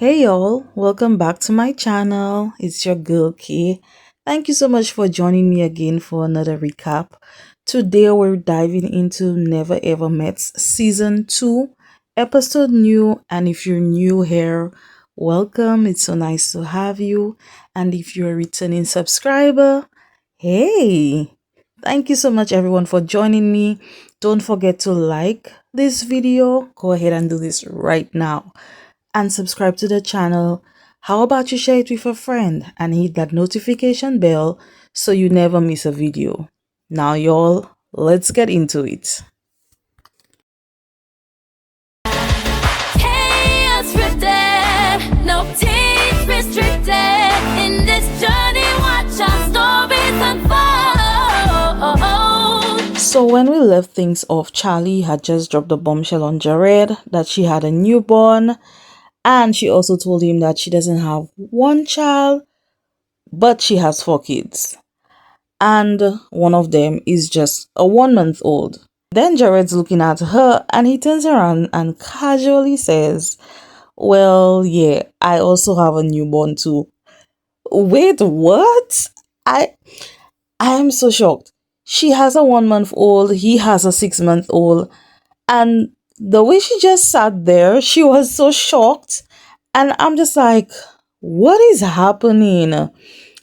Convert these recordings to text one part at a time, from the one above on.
Hey y'all, welcome back to my channel. It's your girl Kay. Thank you so much for joining me again for another recap. Today we're diving into Never Ever Met's season 2, episode new. And if you're new here, welcome. It's so nice to have you. And if you're a returning subscriber, hey, thank you so much everyone for joining me. Don't forget to like this video. Go ahead and do this right now and subscribe to the channel. How about you share it with a friend and hit that notification bell so you never miss a video. Now y'all, let's get into it. Kay Unscripted, no teeth restricted. In this journey, watch our stories unfold. So when we left things off, Charlie had just dropped a bombshell on Jared that she had a newborn, and she also told him that she doesn't have one child, but she has 4 kids. And one of them is just a 1-month-old. Then Jared's looking at her and he turns around and casually says, "Well, yeah, I also have a newborn too." Wait, what? I am so shocked. She has a 1-month-old, he has a 6-month-old, and the way she just sat there, she was so shocked. And I'm just like, what is happening?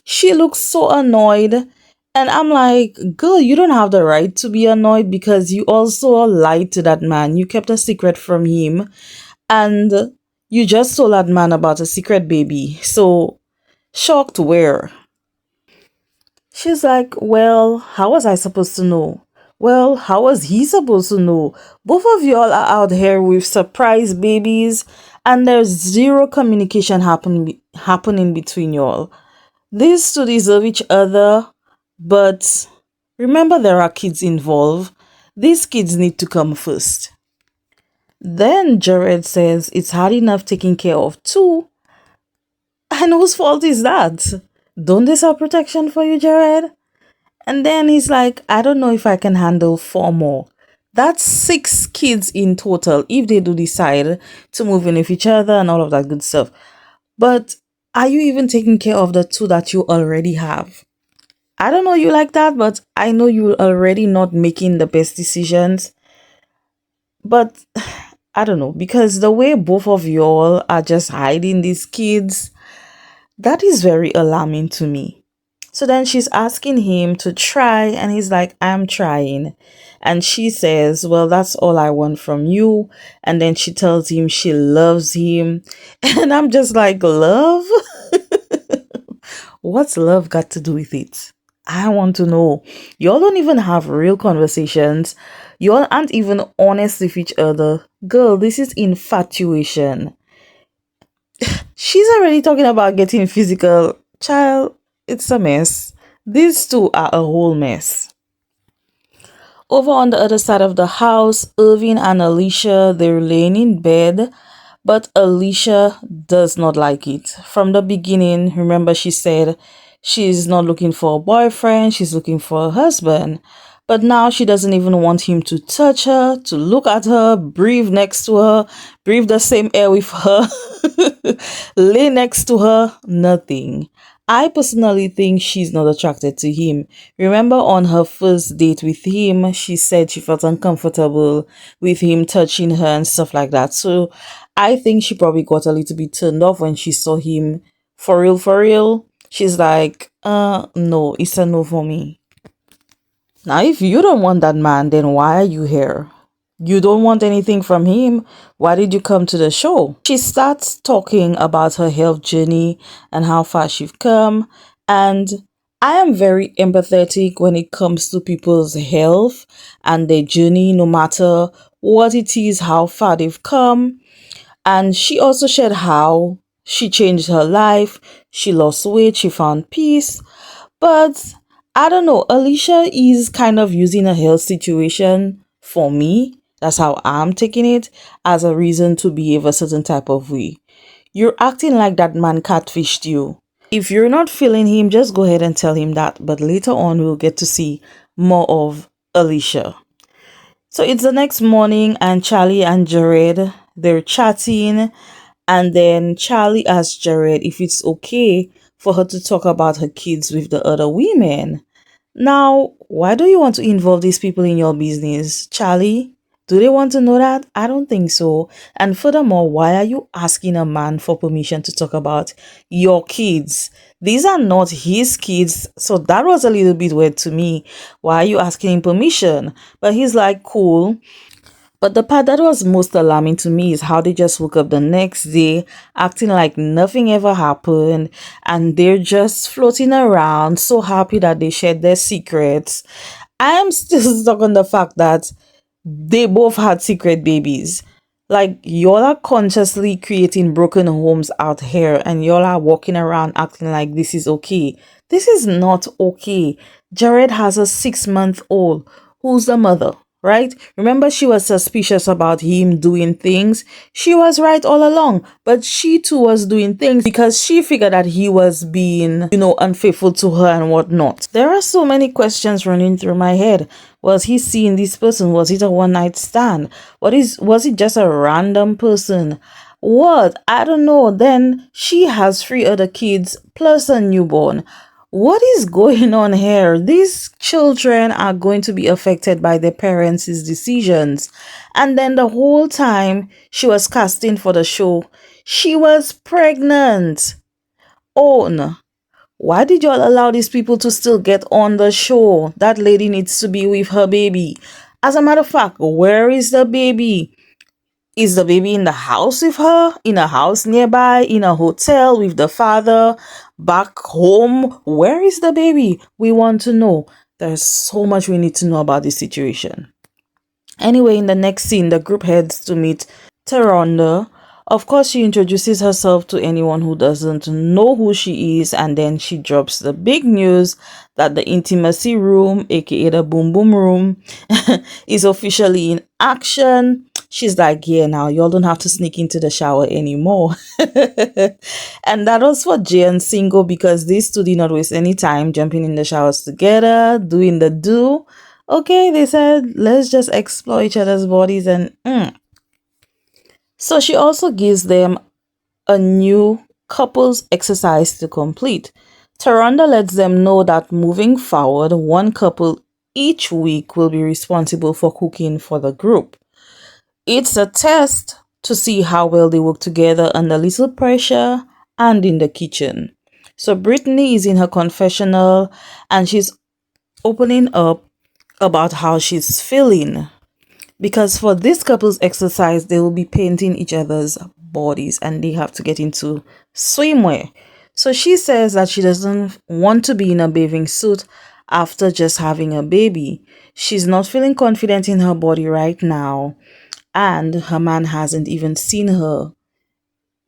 She looks so annoyed. And I'm like, girl, you don't have the right to be annoyed because you also lied to that man. You kept a secret from him and you just told that man about a secret baby. So, shocked where? She's like, well, how was I supposed to know? Well, how was he supposed to know? Both of y'all are out here with surprise babies and there's zero communication happening between y'all. These two deserve each other, but remember there are kids involved. These kids need to come first. Then Jared says it's hard enough taking care of 2. And whose fault is that? Don't they have protection for you, Jared? And then he's like, I don't know if I can handle 4 more. That's 6 kids in total if they do decide to move in with each other and all of that good stuff. But are you even taking care of the 2 that you already have? I don't know you like that, but I know you're already not making the best decisions. But I don't know, because the way both of y'all are just hiding these kids, that is very alarming to me. So then she's asking him to try, and he's like, I'm trying. And she says, well, that's all I want from you. And then she tells him she loves him. And I'm just like, love? What's love got to do with it? I want to know. Y'all don't even have real conversations. Y'all aren't even honest with each other. Girl, this is infatuation. She's already talking about getting physical. Child, it's a mess. These two are a whole mess. Over on the other side of the house, Irving and Alicia, they're laying in bed, but Alicia does not like it. From the beginning, remember she said she's not looking for a boyfriend, she's looking for a husband. But now she doesn't even want him to touch her, to look at her, breathe next to her, breathe the same air with her, lay next to her, nothing. I personally think she's not attracted to him. Remember on her first date with him, she said she felt uncomfortable with him touching her and stuff like that. So I think she probably got a little bit turned off when she saw him for real, for real. She's like, no, it's a no for me. Now, if you don't want that man, then why are you here? You don't want anything from him. Why did you come to the show? She starts talking about her health journey and how far she's come. And I am very empathetic when it comes to people's health and their journey, no matter what it is, how far they've come. And she also shared how she changed her life. She lost weight. She found peace. But I don't know, Alicia is kind of using a health situation for me. That's how I'm taking it, as a reason to behave a certain type of way. You're acting like that man catfished you. If you're not feeling him, just go ahead and tell him that. But later on, we'll get to see more of Alicia. So it's the next morning and Charlie and Jared, they're chatting. And then Charlie asked Jared if it's okay for her to talk about her kids with the other women. Now, why do you want to involve these people in your business, Charlie? Do they want to know that? I don't think so. And furthermore, why are you asking a man for permission to talk about your kids? These are not his kids. So that was a little bit weird to me. Why are you asking him permission? But he's like, cool. But the part that was most alarming to me is how they just woke up the next day acting like nothing ever happened, and they're just floating around so happy that they shared their secrets. I am still stuck on the fact that they both had secret babies. Like, y'all are consciously creating broken homes out here, and y'all are walking around acting like this is okay. This is not okay. Jared has a 6-month old. Who's the mother? Right? Remember, she was suspicious about him doing things. She was right all along, but she too was doing things because she figured that he was being, unfaithful to her and whatnot. There are so many questions running through my head. Was he seeing this person? Was it a one night stand? Was it just a random person? What? I don't know. Then she has 3 other kids plus a newborn. What is going on here? These children are going to be affected by their parents' decisions. And then the whole time she was casting for the show, she was pregnant. Oh no. Why did y'all allow these people to still get on the show? That lady needs to be with her baby. As a matter of fact, where is the baby? Is the baby in the house with her? In a house nearby? In a hotel with the father? Back home? Where is the baby? We want to know. There's so much we need to know about this situation. Anyway, in the next scene, the group heads to meet Taronda. Of course, she introduces herself to anyone who doesn't know who she is, and then she drops the big news that the intimacy room, aka the boom boom room, is officially in action. She's like, yeah, now y'all don't have to sneak into the shower anymore. And that was for Jay and Singo, because these two did not waste any time jumping in the showers together, doing the do. Okay, they said, let's just explore each other's bodies and So she also gives them a new couples exercise to complete. Taronda lets them know that moving forward, one couple each week will be responsible for cooking for the group. It's a test to see how well they work together under little pressure and in the kitchen. So Brittany is in her confessional and she's opening up about how she's feeling. Because for this couple's exercise, they will be painting each other's bodies and they have to get into swimwear. So she says that she doesn't want to be in a bathing suit after just having a baby. She's not feeling confident in her body right now. And her man hasn't even seen her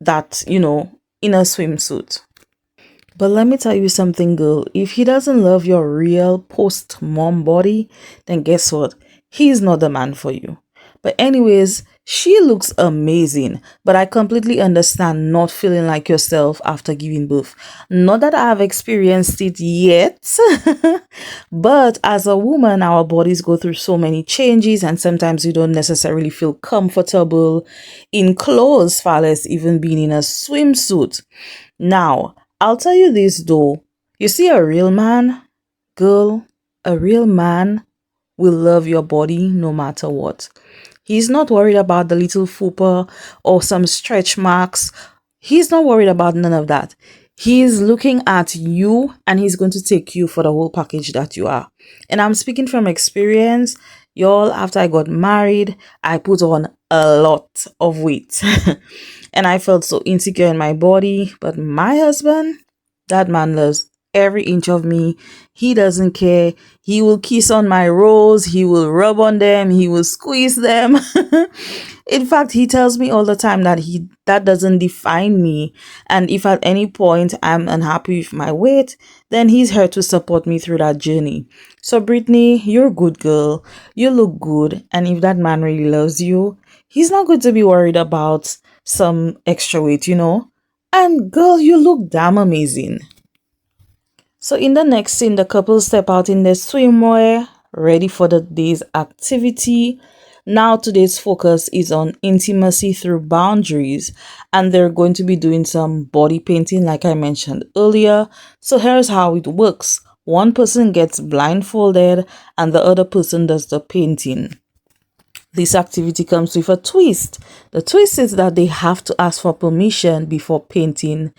in a swimsuit. But let me tell you something, girl. If he doesn't love your real post-mom body, then guess what? He's not the man for you. But anyways, she looks amazing. But I completely understand not feeling like yourself after giving birth. Not that I've experienced it yet. But as a woman, our bodies go through so many changes. And sometimes we don't necessarily feel comfortable in clothes, far less even being in a swimsuit. Now, I'll tell you this though, you see a real man, girl, a real man will love your body no matter what. He's not worried about the little fupa or some stretch marks. He's not worried about none of that. He's looking at you and he's going to take you for the whole package that you are. And I'm speaking from experience. Y'all, after I got married, I put on a lot of weight. And I felt so insecure in my body. But my husband, that man loves every inch of me. He doesn't care. He will kiss on my rolls. He will rub on them. He will squeeze them. In fact, he tells me all the time that that doesn't define me. And if at any point I'm unhappy with my weight, then he's here to support me through that journey. So Brittany, you're a good girl. You look good. And if that man really loves you, he's not going to be worried about some extra weight, And girl, you look damn amazing. So in the next scene, the couple step out in their swimwear, ready for the day's activity. Now today's focus is on intimacy through boundaries, and they're going to be doing some body painting like I mentioned earlier. So here's how it works. One person gets blindfolded and the other person does the painting. This activity comes with a twist. The twist is that they have to ask for permission before painting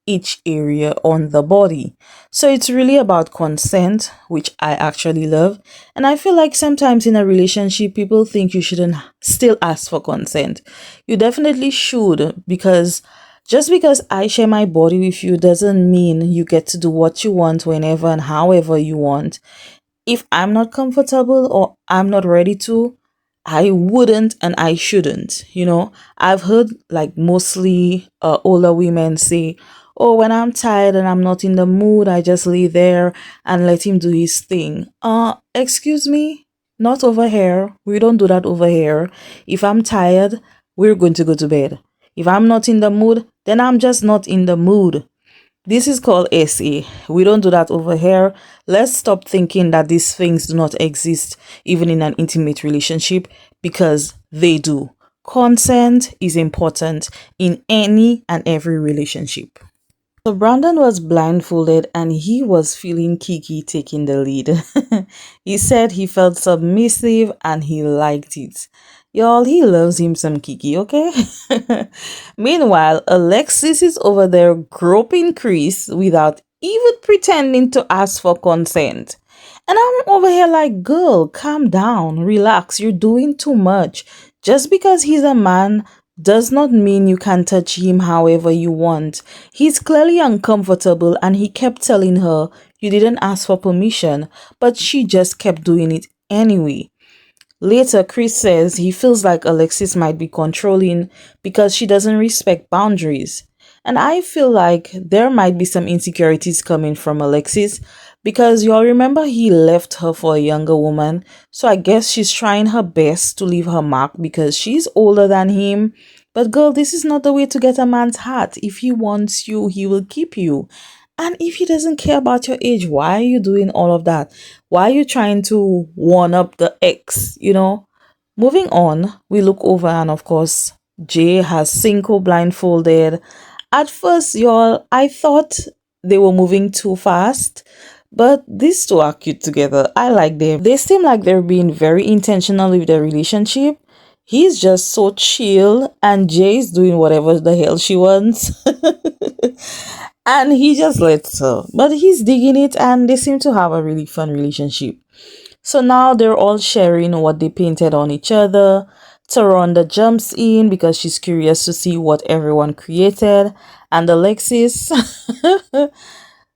each area on the body. So it's really about consent, which I actually love. And I feel like sometimes in a relationship, people think you shouldn't still ask for consent. You definitely should, because just because I share my body with you doesn't mean you get to do what you want whenever and however you want. If I'm not comfortable or I'm not ready to, I wouldn't and I shouldn't. I've heard like mostly older women say, oh, when I'm tired and I'm not in the mood, I just lay there and let him do his thing. Excuse me? Not over here. We don't do that over here. If I'm tired, we're going to go to bed. If I'm not in the mood, then I'm just not in the mood. This is called SA. We don't do that over here. Let's stop thinking that these things do not exist even in an intimate relationship, because they do. Consent is important in any and every relationship. So Brandon was blindfolded and he was feeling Kiki taking the lead. He said he felt submissive and he liked it. Y'all, he loves him some Kiki, okay? Meanwhile, Alexis is over there groping Chris without even pretending to ask for consent. And I'm over here like, girl, calm down, relax, you're doing too much. Just because he's a man does not mean you can touch him however you want. He's clearly uncomfortable and he kept telling her you didn't ask for permission, but she just kept doing it anyway. Later, Chris says he feels like Alexis might be controlling because she doesn't respect boundaries. And I feel like there might be some insecurities coming from Alexis, because y'all remember he left her for a younger woman. So I guess she's trying her best to leave her mark because she's older than him. But girl, this is not the way to get a man's heart. If he wants you, he will keep you. And if he doesn't care about your age, why are you doing all of that? Why are you trying to one up the ex, Moving on, we look over and of course, Jay has Cinco blindfolded. At first, y'all, I thought they were moving too fast, but these two are cute together. I like them. They seem like they're being very intentional with their relationship. He's just so chill and Jay's doing whatever the hell she wants. And he just lets her. But he's digging it and they seem to have a really fun relationship. So now they're all sharing what they painted on each other. Taronda jumps in because she's curious to see what everyone created. And Alexis,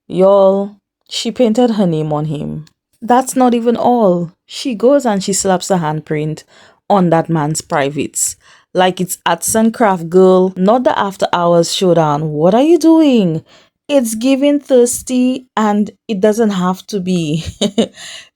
y'all, she painted her name on him. That's not even all. She goes and she slaps a handprint on that man's privates. Like it's arts and craft, girl, not the after hours showdown. What are you doing? It's giving thirsty and it doesn't have to be.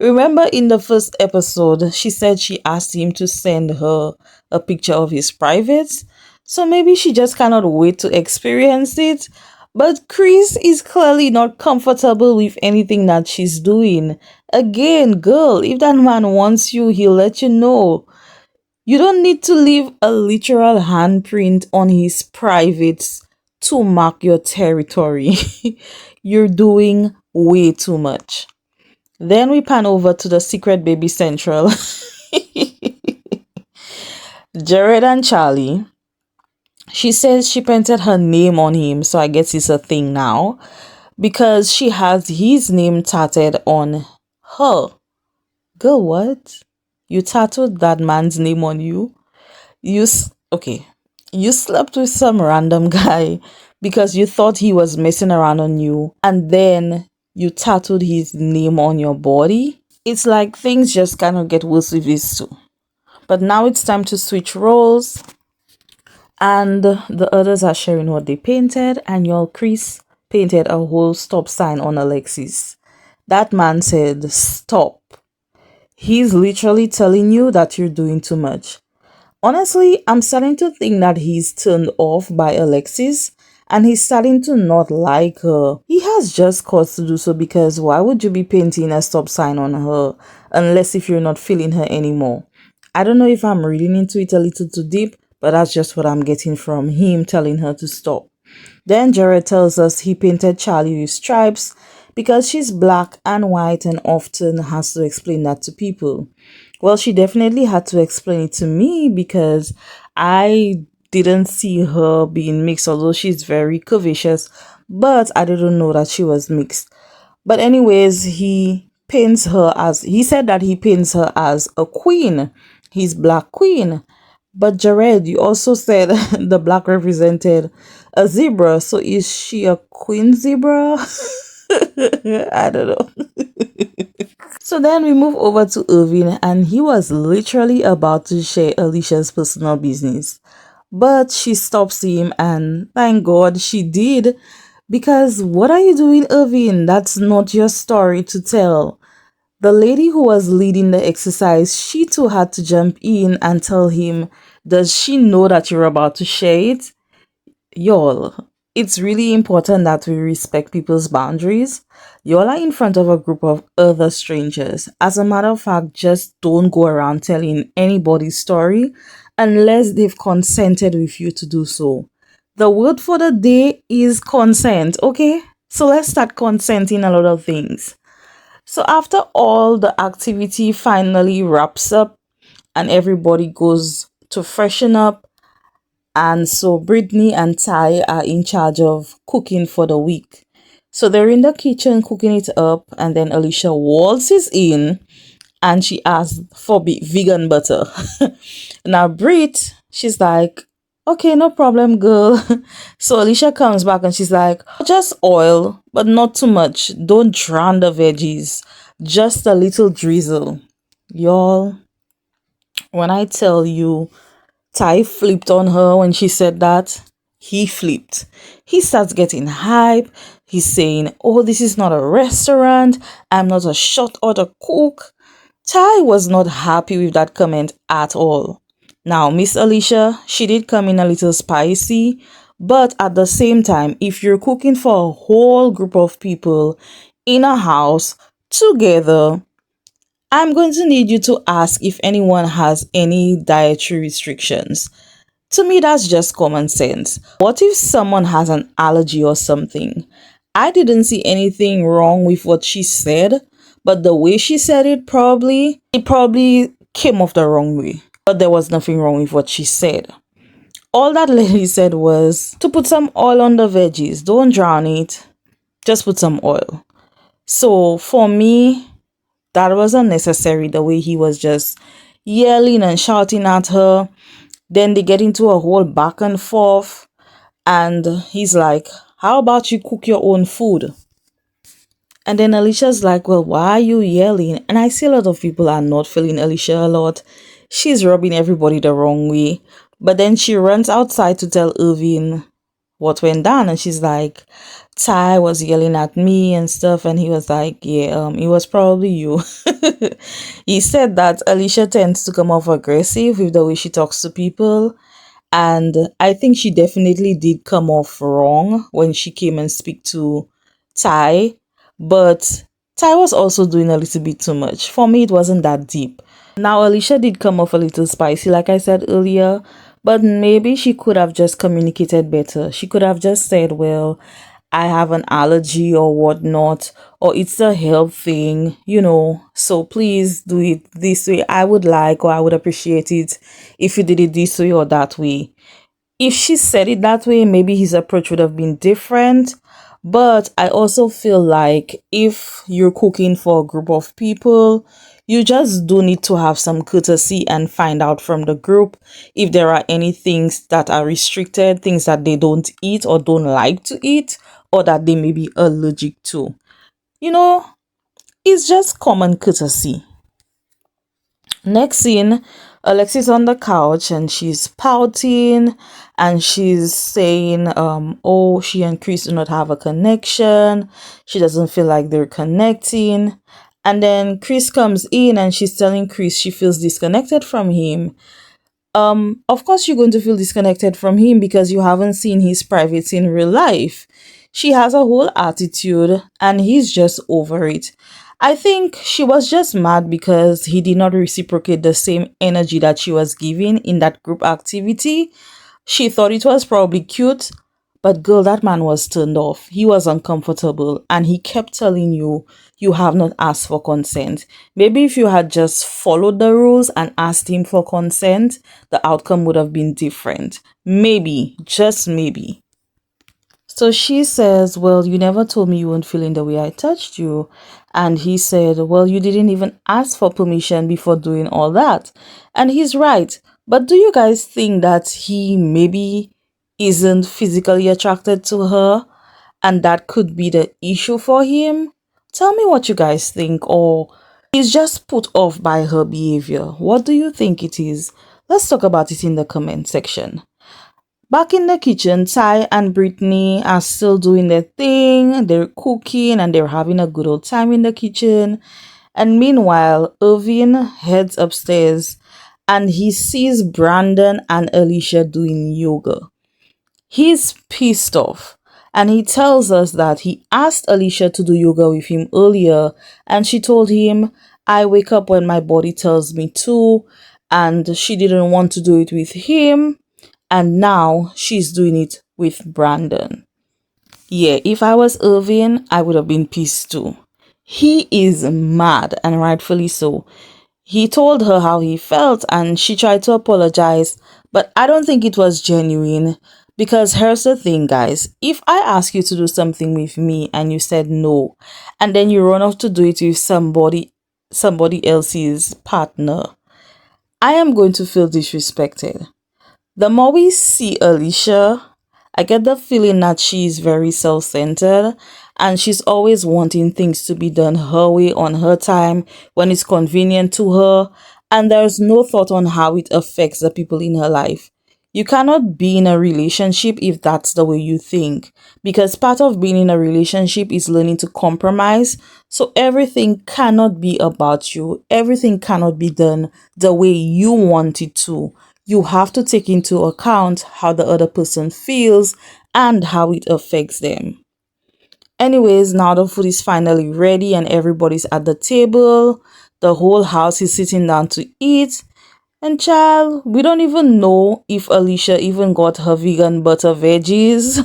Remember in the first episode, she said she asked him to send her a picture of his privates. So maybe she just cannot wait to experience it. But Chris is clearly not comfortable with anything that she's doing. Again, girl, if that man wants you, he'll let you know. You don't need to leave a literal handprint on his privates to mark your territory. You're doing way too much. Then we pan over to the Secret Baby Central. Jared and Charlie. She says she painted her name on him, so I guess it's a thing now, because she has his name tattooed on her. Girl, what? You tattooed that man's name on you? Okay. You slept with some random guy because you thought he was messing around on you, and then you tattooed his name on your body? It's like things just cannot get worse with these two. But now it's time to switch roles. And the others are sharing what they painted, and your Chris painted a whole stop sign on Alexis. That man said, stop. He's literally telling you that you're doing too much. Honestly, I'm starting to think that he's turned off by Alexis and he's starting to not like her. He has just cause to do so, because why would you be painting a stop sign on her unless if you're not feeling her anymore? I don't know if I'm reading into it a little too deep, but that's just what I'm getting from him telling her to stop. Then Jared tells us he painted Charlie with stripes because she's black and white and often has to explain that to people. Well, she definitely had to explain it to me because I didn't see her being mixed, although she's very curvaceous, but I didn't know that she was mixed. But anyways, he said that he paints her as a queen, his black queen. But Jared, you also said the black represented a zebra, so is she a queen zebra? I don't know. So then we move over to Irving, and he was literally about to share Alicia's personal business. But she stops him, and thank God she did. Because what are you doing, Irving? That's not your story to tell. The lady who was leading the exercise, she too had to jump in and tell him, does she know that you're about to share it? Y'all, it's really important that we respect people's boundaries. Y'all are in front of a group of other strangers. As a matter of fact, just don't go around telling anybody's story unless they've consented with you to do so. The word for the day is consent, okay? So let's start consenting a lot of things. So after all the activity finally wraps up and everybody goes to freshen up, and so Brittany and Ty are in charge of cooking for the week. So they're in the kitchen cooking it up, and then Alicia waltzes in and she asks for vegan butter. Now Brit, she's like, okay, no problem, girl. So Alicia comes back and she's like, just oil, but not too much. Don't drown the veggies. Just a little drizzle. Y'all, when I tell you, Ty flipped on her when she said that. He flipped. He starts getting hype. He's saying, oh, this is not a restaurant. I'm not a short order cook. Ty was not happy with that comment at all. Now, Miss Alicia, she did come in a little spicy, but at the same time, if you're cooking for a whole group of people in a house together, I'm going to need you to ask if anyone has any dietary restrictions. To me, that's just common sense. What if someone has an allergy or something? I didn't see anything wrong with what she said, but the way she said it probably came off the wrong way. But there was nothing wrong with what she said. All that lady said was to put some oil on the veggies. Don't drown it. Just put some oil. So for me, that was unnecessary, the way he was just yelling and shouting at her. Then they get into a whole back and forth. And he's like, how about you cook your own food? And then Alicia's like, well, why are you yelling? And I see a lot of people are not feeling Alicia a lot. She's rubbing everybody the wrong way. But then she runs outside to tell Irving what went down. And she's like, Ty was yelling at me and stuff. And he was like, yeah, it was probably you. He said that Alicia tends to come off aggressive with the way she talks to people. And I think she definitely did come off wrong when she came and speak to Ty. But Ty was also doing a little bit too much. For me, it wasn't that deep. Now, Alicia did come off a little spicy, like I said earlier. But maybe she could have just communicated better. She could have just said, well, I have an allergy or whatnot, or it's a health thing, so please do it this way. I would like, or I would appreciate it if you did it this way or that way. If she said it that way, maybe his approach would have been different. But I also feel like if you're cooking for a group of people, you just do need to have some courtesy and find out from the group if there are any things that are restricted, things that they don't eat or don't like to eat, or that they may be allergic to. It's just common courtesy. Next scene, Alexi's on the couch and she's pouting and she's saying, oh, she and Chris do not have a connection. She doesn't feel like they're connecting. And then Chris comes in and she's telling Chris she feels disconnected from him. Of course you're going to feel disconnected from him because you haven't seen his privates in real life. She has a whole attitude and he's just over it. I think she was just mad because he did not reciprocate the same energy that she was giving in that group activity. She thought it was probably cute, but girl, that man was turned off. He was uncomfortable and he kept telling you, you have not asked for consent. Maybe if you had just followed the rules and asked him for consent, the outcome would have been different. Maybe, just maybe. So she says, well, you never told me you weren't feeling the way I touched you. And he said, well, you didn't even ask for permission before doing all that. And he's right. But do you guys think that he maybe isn't physically attracted to her? And that could be the issue for him? Tell me what you guys think. Or he's just put off by her behavior. What do you think it is? Let's talk about it in the comment section. Back in the kitchen, Ty and Brittany are still doing their thing. They're cooking and they're having a good old time in the kitchen. And meanwhile, Irving heads upstairs and he sees Brandon and Alicia doing yoga. He's pissed off and he tells us that he asked Alicia to do yoga with him earlier and she told him, I wake up when my body tells me to, and she didn't want to do it with him. And now she's doing it with Brandon. Yeah, if I was Irving, I would have been pissed too. He is mad, and rightfully so. He told her how he felt and she tried to apologize, but I don't think it was genuine. Because here's the thing, guys. If I ask you to do something with me and you said no, and then you run off to do it with somebody else's partner, I am going to feel disrespected. The more we see Alicia, I get the feeling that she's very self-centered and she's always wanting things to be done her way on her time when it's convenient to her, and there's no thought on how it affects the people in her life. You cannot be in a relationship if that's the way you think, because part of being in a relationship is learning to compromise. So everything cannot be about you. Everything cannot be done the way you want it to. You have to take into account how the other person feels and how it affects them. Anyways, now the food is finally ready and everybody's at the table. The whole house is sitting down to eat. And child, we don't even know if Alicia even got her vegan butter veggies.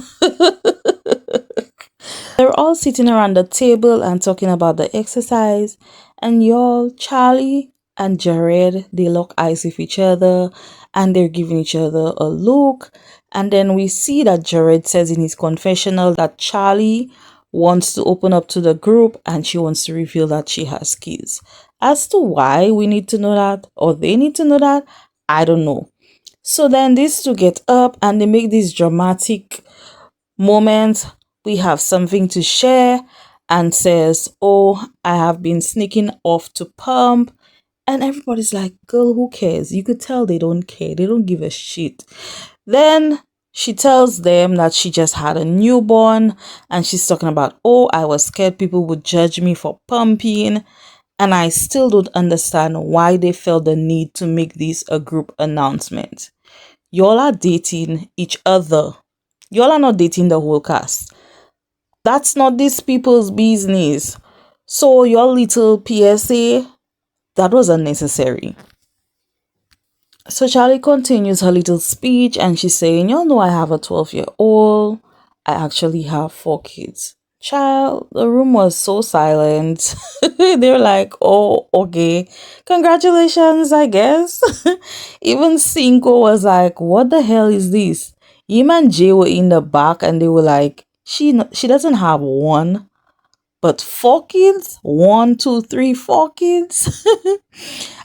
They're all sitting around the table and talking about the exercise. And y'all, Charlie and Jared, they lock eyes with each other and they're giving each other a look. And then we see that Jared says in his confessional that Charlie wants to open up to the group and she wants to reveal that she has kids. As to why we need to know that, or they need to know that, I don't know. So then these two get up and they make this dramatic moment. We have something to share and says, oh, I have been sneaking off to pump. And everybody's like, girl, who cares? You could tell they don't care. They don't give a shit. Then she tells them that she just had a newborn and she's talking about, oh, I was scared people would judge me for pumping. And I still don't understand why they felt the need to make this a group announcement. Y'all are dating each other. Y'all are not dating the whole cast. That's not these people's business. So your little PSA, that was unnecessary. So Charlie continues her little speech and she's saying, y'all know I have a 12-year-old. I actually have 4 kids. Child, the room was so silent. They were like, oh, okay. Congratulations, I guess. Even Cinco was like, what the hell is this? Him and Jay were in the back and they were like, she doesn't have 1, but 4 kids? 1, 2, 3, 4 kids?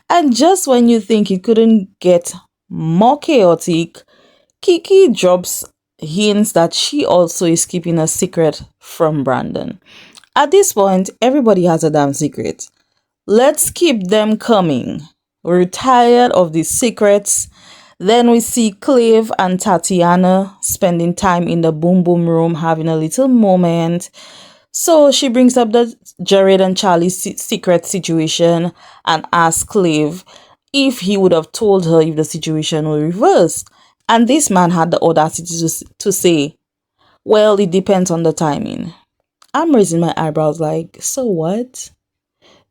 And just when you think it couldn't get more chaotic, Kiki drops hints that she also is keeping a secret from Brandon. At this point, everybody has a damn secret. Let's keep them coming. We're tired of these secrets. Then we see Clive and Tatiana spending time in the boom boom room having a little moment. So she brings up the Jared and Charlie's secret situation and asks Clive if he would have told her if the situation were reversed. And this man had the audacity to say, well, it depends on the timing. I'm raising my eyebrows like, so what?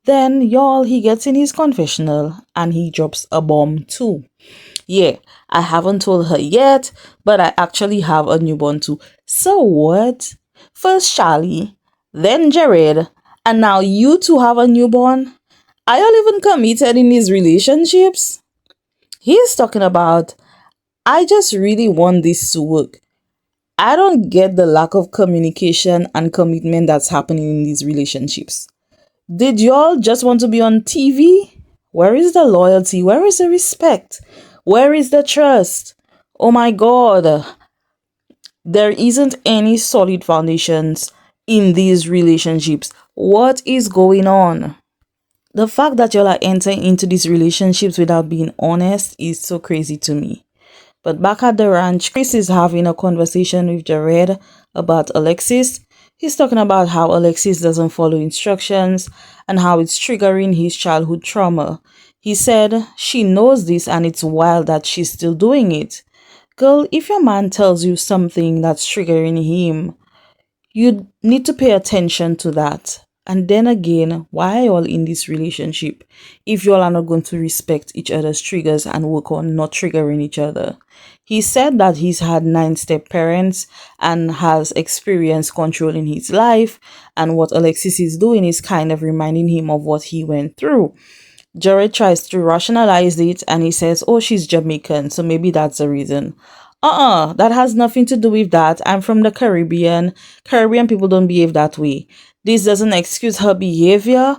Then, y'all, he gets in his confessional and he drops a bomb too. Yeah, I haven't told her yet, but I actually have a newborn too. So what? First Charlie, then Jared, and now you two have a newborn? Are y'all even committed in these relationships? He's talking about, I just really want this to work. I don't get the lack of communication and commitment that's happening in these relationships. Did y'all just want to be on TV? Where is the loyalty? Where is the respect? Where is the trust? Oh my god. There isn't any solid foundations in these relationships. What is going on? The fact that y'all are entering into these relationships without being honest is so crazy to me. But back at the ranch, Chris is having a conversation with Jared about Alexis. He's talking about how Alexis doesn't follow instructions and how it's triggering his childhood trauma. He said she knows this and it's wild that she's still doing it. Girl, if your man tells you something that's triggering him, you need to pay attention to that. And then again, why are you all in this relationship if you all are not going to respect each other's triggers and work on not triggering each other? He said that he's had 9-step parents and has experienced control in his life, and what Alexis is doing is kind of reminding him of what he went through. Jared tries to rationalize it and he says, oh, she's Jamaican, so maybe that's the reason. That has nothing to do with that. I'm from the Caribbean. Caribbean people don't behave that way. This doesn't excuse her behavior,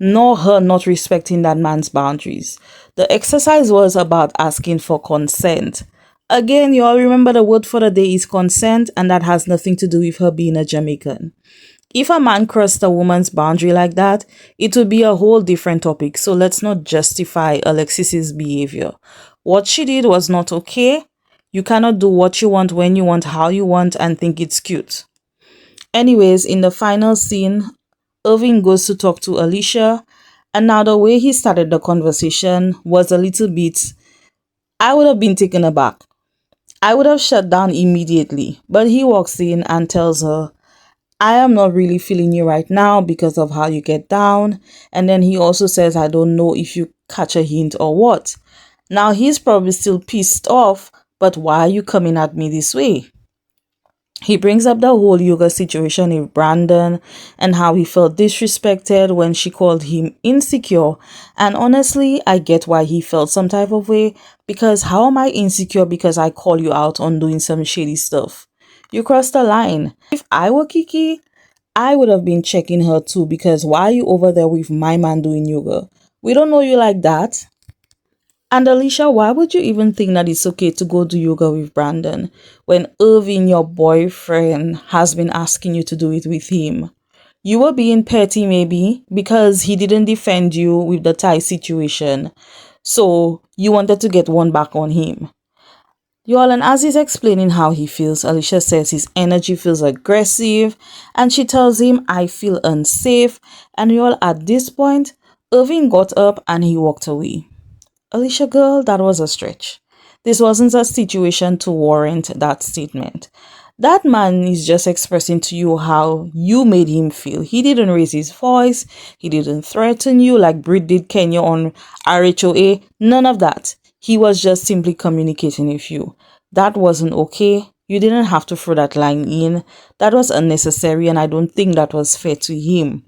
nor her not respecting that man's boundaries. The exercise was about asking for consent. Again, you all remember the word for the day is consent, and that has nothing to do with her being a Jamaican. If a man crossed a woman's boundary like that, it would be a whole different topic. So let's not justify Alexis's behavior. What she did was not okay. You cannot do what you want, when you want, how you want, and think it's cute. Anyways, in the final scene, Irving goes to talk to Alicia, and now the way he started the conversation was a little bit, I would have been taken aback. I would have shut down immediately, but he walks in and tells her, I am not really feeling you right now because of how you get down. And then he also says, I don't know if you catch a hint or what. Now he's probably still pissed off, but why are you coming at me this way? He brings up the whole yoga situation with Brandon and how he felt disrespected when she called him insecure. And honestly, I get why he felt some type of way, because how am I insecure because I call you out on doing some shady stuff? You crossed the line. If I were Kiki, I would have been checking her too, because why are you over there with my man doing yoga? We don't know you like that. And Alicia, why would you even think that it's okay to go do yoga with Brandon when Irving, your boyfriend, has been asking you to do it with him? You were being petty maybe because he didn't defend you with the Thai situation. So you wanted to get one back on him. Y'all, and as he's explaining how he feels, Alicia says his energy feels aggressive and she tells him, I feel unsafe. And y'all, at this point, Irving got up and he walked away. Alicia girl, that was a stretch. This wasn't a situation to warrant that statement. That man is just expressing to you how you made him feel. He didn't raise his voice. He didn't threaten you like Brit did Kenya on RHOA. None of that. He was just simply communicating with you. That wasn't okay. You didn't have to throw that line in. That was unnecessary and I don't think that was fair to him.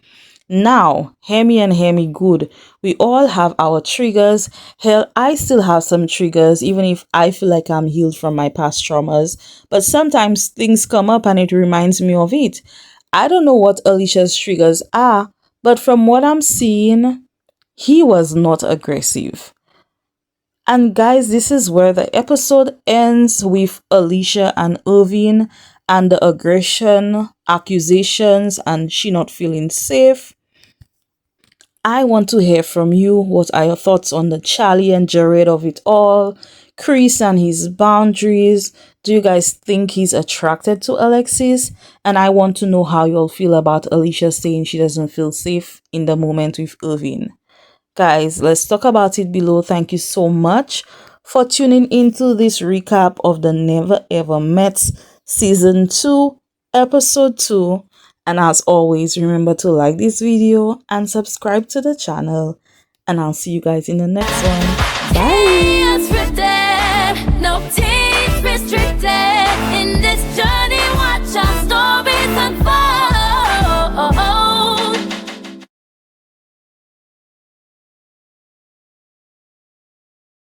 Now, hear me and hear me good. We all have our triggers. Hell, I still have some triggers, even if I feel like I'm healed from my past traumas. But sometimes things come up and it reminds me of it. I don't know what Alicia's triggers are, but from what I'm seeing, he was not aggressive. And guys, this is where the episode ends with Alicia and Irving and the aggression, accusations, and she not feeling safe. I want to hear from you. What are your thoughts on the Charlie and Jared of it all? Chris and his boundaries. Do you guys think he's attracted to Alexis? And I want to know how you all feel about Alicia saying she doesn't feel safe in the moment with Irving. Guys, let's talk about it below. Thank you so much for tuning into this recap of the Never Ever Met Season 2, Episode 2. And as always, remember to like this video and subscribe to the channel. And I'll see you guys in the next one. Bye! Kay Unscripted, no